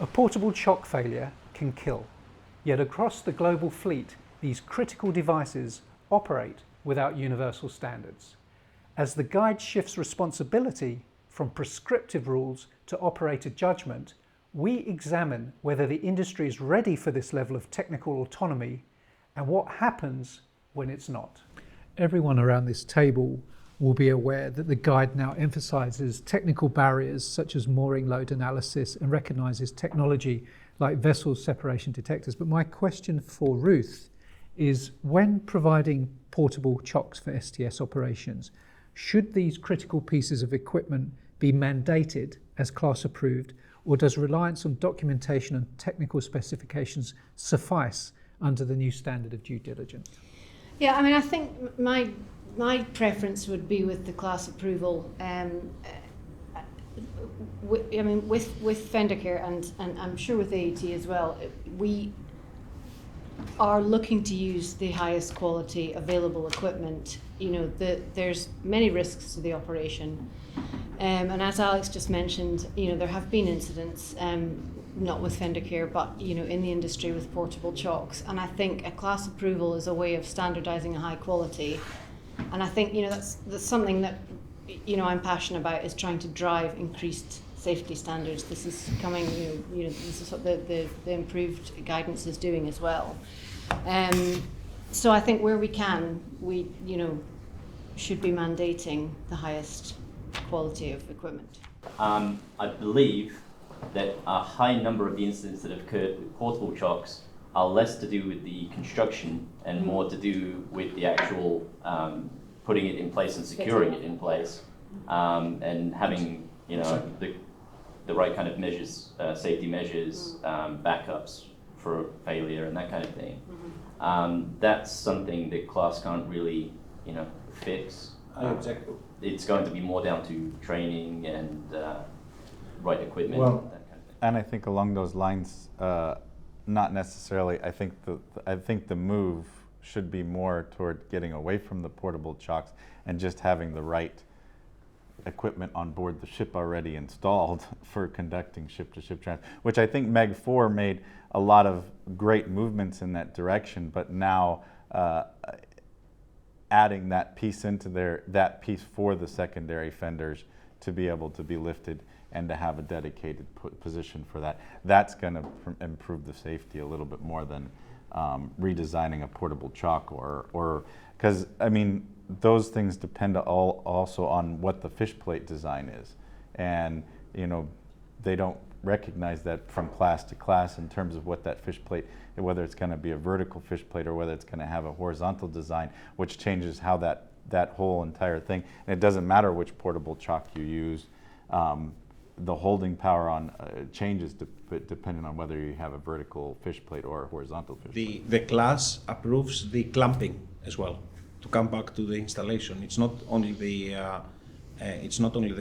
A portable chock failure can kill, yet across the global fleet, these critical devices operate without universal standards. As the guide shifts responsibility from prescriptive rules to operator judgment, we examine whether the industry is ready for this level of technical autonomy and what happens when it's not. Everyone around this table will be aware that the guide now emphasizes technical barriers such as mooring load analysis and recognizes technology like vessel separation detectors. But my question for Ruth is, when providing portable chocks for STS operations, should these critical pieces of equipment be mandated as class approved, or does reliance on documentation and technical specifications suffice under the new standard of due diligence? Yeah, I mean, I think my preference would be with the class approval. With Fendercare and I'm sure with AET as well, we are looking to use the highest quality available equipment. There's many risks to the operation, and as Alex just mentioned, there have been incidents, not with Fendercare, but in the industry with portable chocks. And I think a class approval is a way of standardising a high quality. And I think that's something that I'm passionate about, is trying to drive increased safety standards. This is coming, this is what the improved guidance is doing as well. So I think where we can, we should be mandating the highest quality of equipment. I believe that a high number of the incidents that have occurred with portable chocks are less to do with the construction and more to do with the actual putting it in place and securing it in place, and having the right kind of measures, safety measures, backups for failure and that kind of thing. That's something that class can't really fix. Exactly. It's going to be more down to training and right equipment. Well, that kind of thing. And I think along those lines, not necessarily. I think the move should be more toward getting away from the portable chocks and just having the right equipment on board the ship already installed for conducting ship-to-ship transit, which I think MEG 4 made a lot of great movements in that direction, but now adding that piece into that piece for the secondary fenders to be able to be lifted and to have a dedicated position for that. That's going to improve the safety a little bit more than redesigning a portable chock, or because I mean those things depend also on what the fish plate design is, and they don't recognize that from class to class in terms of what that fish plate, whether it's going to be a vertical fish plate or whether it's going to have a horizontal design, which changes how that whole entire thing. And it doesn't matter which portable chock you use. The holding power on changes depending on whether you have a vertical fish plate or a horizontal fish plate. The class approves the clamping as well. To come back to the installation, it's not only the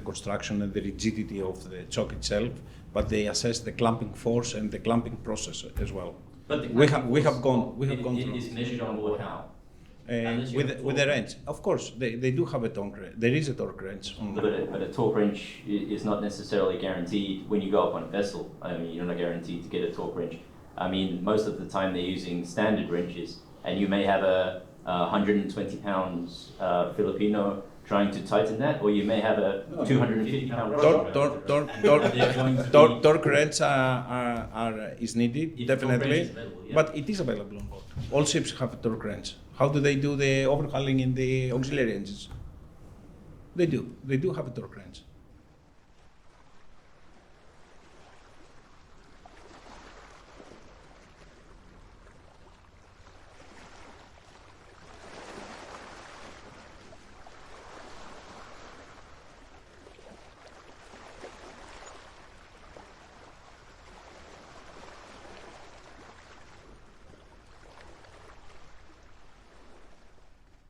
construction and the rigidity of the chock itself, but they assess the clamping force and the clamping process as well. But we have gone through. It is measured on board how? With the wrench, of course, they do have a torque wrench. There is a torque wrench. But a torque wrench is not necessarily guaranteed when you go up on a vessel. I mean, you're not guaranteed to get a torque wrench. I mean, most of the time they're using standard wrenches, and you may have a 120 pounds Filipino trying to tighten that, or you may have a 250 pound torque wrench is needed, definitely, but it is available on board. All ships have a torque wrench. How do they do the overhauling in the auxiliary engines? They do have a torque wrench.